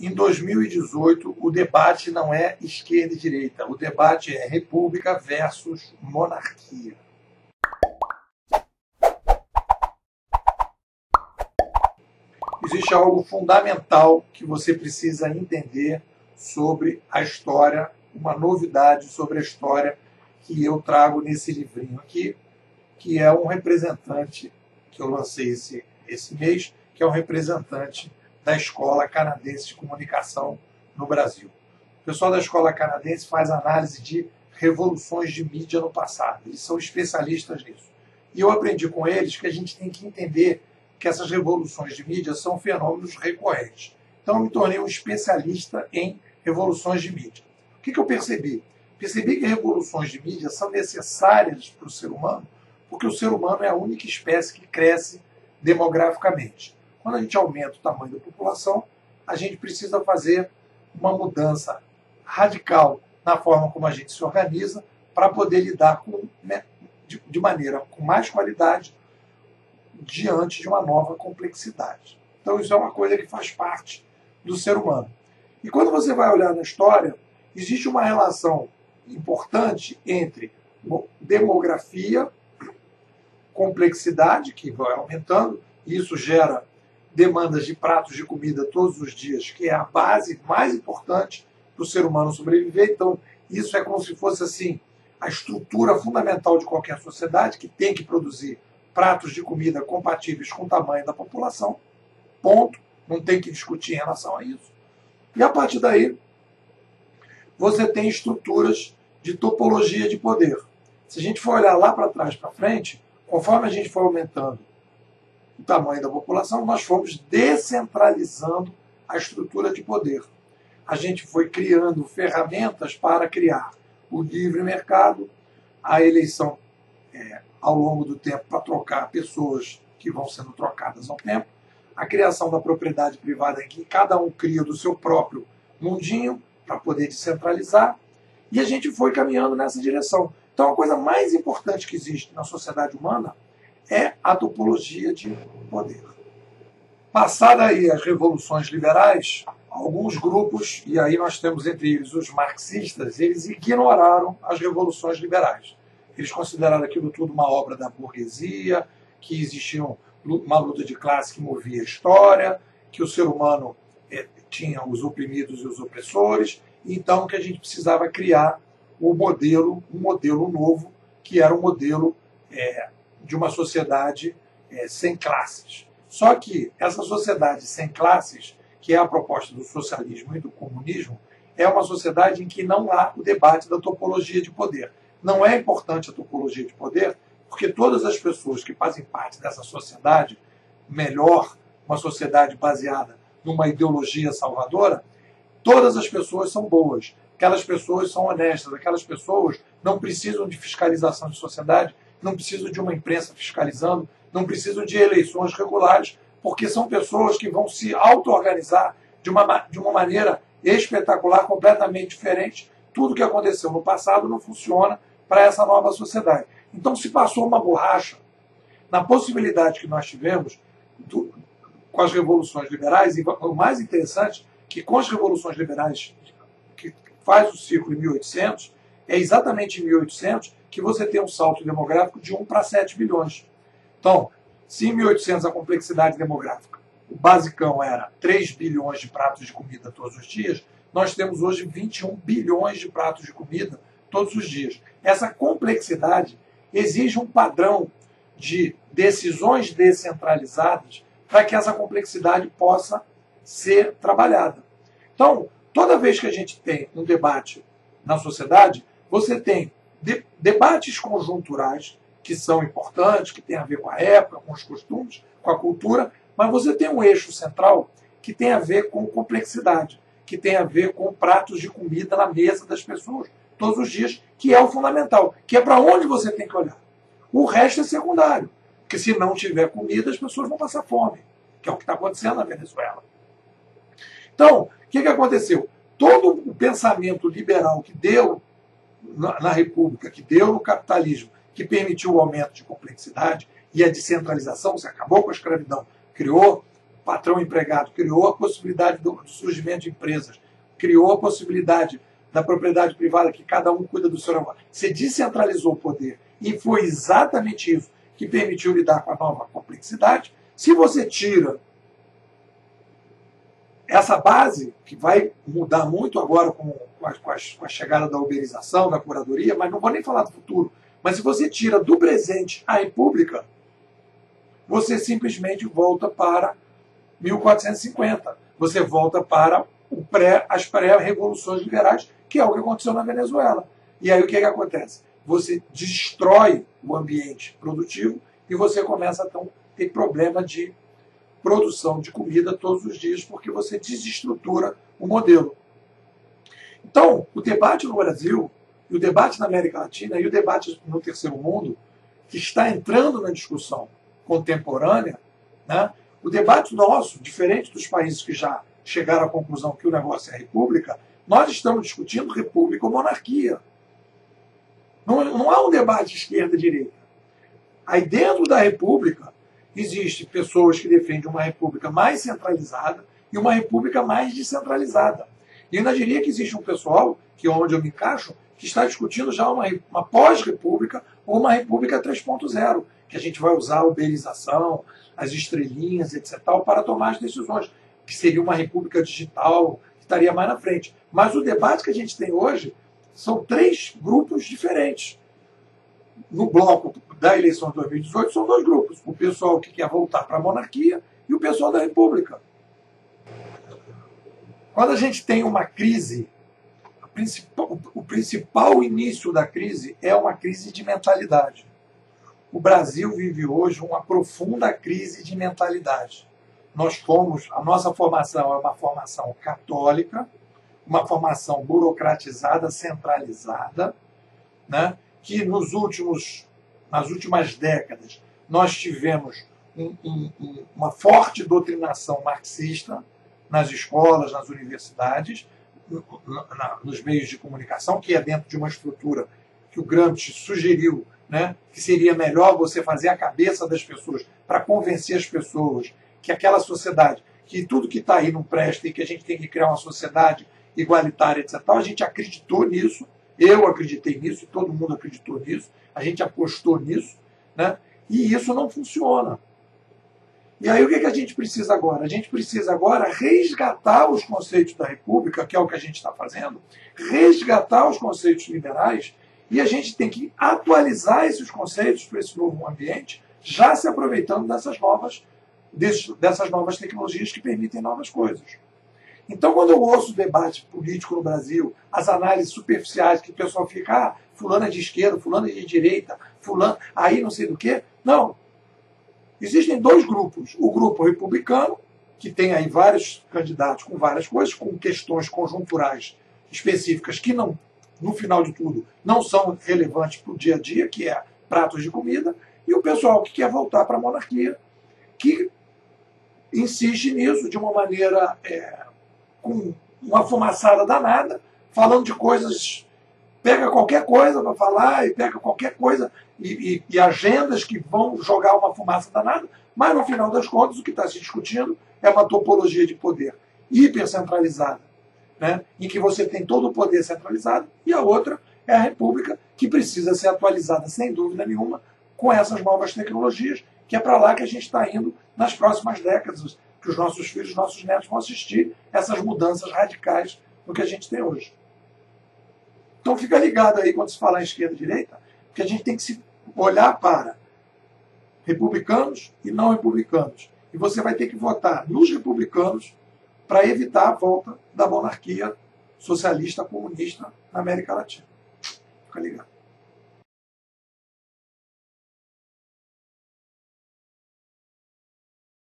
Em 2018, o debate não é esquerda e direita, o debate é república versus monarquia. Existe algo fundamental que você precisa entender sobre a história, uma novidade sobre a história que eu trago nesse livrinho aqui, que é um representante, que eu lancei esse mês, que é um representante da Escola Canadense de Comunicação no Brasil. O pessoal da Escola Canadense faz análise de revoluções de mídia no passado. Eles são especialistas nisso. E eu aprendi com eles que a gente tem que entender que essas revoluções de mídia são fenômenos recorrentes. Então eu me tornei um especialista em revoluções de mídia. O que eu percebi? Percebi que revoluções de mídia são necessárias para o ser humano, porque o ser humano é a única espécie que cresce demograficamente. Quando a gente aumenta o tamanho da população, a gente precisa fazer uma mudança radical na forma como a gente se organiza para poder lidar de maneira com mais qualidade diante de uma nova complexidade. Então isso é uma coisa que faz parte do ser humano. E quando você vai olhar na história, existe uma relação importante entre demografia, complexidade, que vai aumentando, e isso gera demandas de pratos de comida todos os dias, que é a base mais importante para o ser humano sobreviver. Então, isso é como se fosse assim a estrutura fundamental de qualquer sociedade, que tem que produzir pratos de comida compatíveis com o tamanho da população. Ponto. Não tem que discutir em relação a isso. E a partir daí, você tem estruturas de topologia de poder. Se a gente for olhar lá para trás, para frente, conforme a gente for aumentando o tamanho da população, nós fomos descentralizando a estrutura de poder. A gente foi criando ferramentas para criar o livre mercado, a eleição ao longo do tempo para trocar pessoas que vão sendo trocadas ao tempo, a criação da propriedade privada em que cada um cria do seu próprio mundinho para poder descentralizar, e a gente foi caminhando nessa direção. Então a coisa mais importante que existe na sociedade humana é a topologia de poder. Passada aí as revoluções liberais, alguns grupos, e aí nós temos entre eles os marxistas, eles ignoraram as revoluções liberais. Eles consideraram aquilo tudo uma obra da burguesia, que existia uma luta de classe que movia a história, que o ser humano tinha os oprimidos e os opressores, e então que a gente precisava criar um modelo novo, que era um modelo de uma sociedade sem classes. Só que essa sociedade sem classes, que é a proposta do socialismo e do comunismo, é uma sociedade em que não há o debate da topologia de poder. Não é importante a topologia de poder, porque todas as pessoas que fazem parte dessa sociedade, melhor, uma sociedade baseada numa ideologia salvadora, todas as pessoas são boas, aquelas pessoas são honestas, aquelas pessoas não precisam de fiscalização de sociedade, não precisam de uma imprensa fiscalizando, não precisam de eleições regulares, porque são pessoas que vão se auto-organizar de uma maneira espetacular, completamente diferente. Tudo que aconteceu no passado não funciona para essa nova sociedade. Então se passou uma borracha na possibilidade que nós tivemos com as revoluções liberais, e o mais interessante que com as revoluções liberais, que faz o ciclo em 1800, é exatamente em 1800 que você tem um salto demográfico de 1 para 7 bilhões. Então, se em 1800 a complexidade demográfica, o basicão era 3 bilhões de pratos de comida todos os dias, nós temos hoje 21 bilhões de pratos de comida todos os dias. Essa complexidade exige um padrão de decisões descentralizadas para que essa complexidade possa ser trabalhada. Então, toda vez que a gente tem um debate na sociedade, você tem debates conjunturais que são importantes, que têm a ver com a época, com os costumes, com a cultura, mas você tem um eixo central que tem a ver com complexidade, que tem a ver com pratos de comida na mesa das pessoas todos os dias, que é o fundamental, que é para onde você tem que olhar. O resto é secundário, porque se não tiver comida, as pessoas vão passar fome, que é o que está acontecendo na Venezuela. Então, o que aconteceu? Todo o pensamento liberal que deu na República, que deu no capitalismo, que permitiu o aumento de complexidade e a descentralização, se acabou com a escravidão, criou patrão-empregado, criou a possibilidade do surgimento de empresas, criou a possibilidade da propriedade privada, que cada um cuida do seu negócio. Você descentralizou o poder. E foi exatamente isso que permitiu lidar com a nova complexidade. Se você tira essa base, que vai mudar muito agora com a chegada da uberização, da curadoria, mas não vou nem falar do futuro, mas se você tira do presente a república, você simplesmente volta para 1450. Você volta para as pré-revoluções liberais, que é o que aconteceu na Venezuela. E aí o que acontece? Você destrói o ambiente produtivo e você começa a ter problema de produção de comida todos os dias, porque você desestrutura o modelo. Então, o debate no Brasil, e o debate na América Latina, e o debate no terceiro mundo, que está entrando na discussão contemporânea, né? O debate nosso, diferente dos países que já chegaram à conclusão que o negócio é a república, nós estamos discutindo república ou monarquia. Não há um debate esquerda-direita. Aí dentro da república, existem pessoas que defendem uma república mais centralizada e uma república mais descentralizada. E eu ainda diria que existe um pessoal, que é onde eu me encaixo, que está discutindo já uma pós-república ou uma república 3.0, que a gente vai usar a uberização, as estrelinhas, etc., para tomar as decisões, que seria uma república digital, que estaria mais na frente. Mas o debate que a gente tem hoje são três grupos diferentes. No bloco da eleição de 2018, são dois grupos. O pessoal que quer voltar para a monarquia e o pessoal da república. Quando a gente tem uma crise, o principal início da crise é uma crise de mentalidade. O Brasil vive hoje uma profunda crise de mentalidade. A nossa formação é uma formação católica, uma formação burocratizada, centralizada, né? Que nas últimas décadas nós tivemos uma forte doutrinação marxista nas escolas, nas universidades, nos meios de comunicação, que é dentro de uma estrutura que o Gramsci sugeriu, né, que seria melhor você fazer a cabeça das pessoas para convencer as pessoas que aquela sociedade, que tudo que está aí não presta e que a gente tem que criar uma sociedade igualitária, etc. A gente acreditou nisso, eu acreditei nisso, todo mundo acreditou nisso, a gente apostou nisso, né, e isso não funciona. E aí o que a gente precisa agora? A gente precisa agora resgatar os conceitos da República, que é o que a gente está fazendo, resgatar os conceitos liberais, e a gente tem que atualizar esses conceitos para esse novo ambiente, já se aproveitando dessas novas tecnologias que permitem novas coisas. Então, quando eu ouço o debate político no Brasil, as análises superficiais, que o pessoal fica, fulano é de esquerda, fulano é de direita, fulano, aí não sei do quê. Não. Existem dois grupos. O grupo republicano, que tem aí vários candidatos com várias coisas, com questões conjunturais específicas que não, no final de tudo, não são relevantes para o dia a dia, que é pratos de comida, e o pessoal que quer voltar para a monarquia, que insiste nisso de uma maneira com uma fumaçada danada, falando de coisas, pega qualquer coisa para falar, e pega qualquer coisa, e agendas que vão jogar uma fumaça danada, mas no final das contas o que está se discutindo é uma topologia de poder hipercentralizada, né, em que você tem todo o poder centralizado, e a outra é a república, que precisa ser atualizada, sem dúvida nenhuma, com essas novas tecnologias, que é para lá que a gente está indo nas próximas décadas, que os nossos filhos, nossos netos vão assistir essas mudanças radicais no que a gente tem hoje. Então fica ligado aí quando se falar em esquerda e direita, porque a gente tem que se olhar para republicanos e não republicanos. E você vai ter que votar nos republicanos para evitar a volta da monarquia socialista comunista na América Latina. Fica ligado.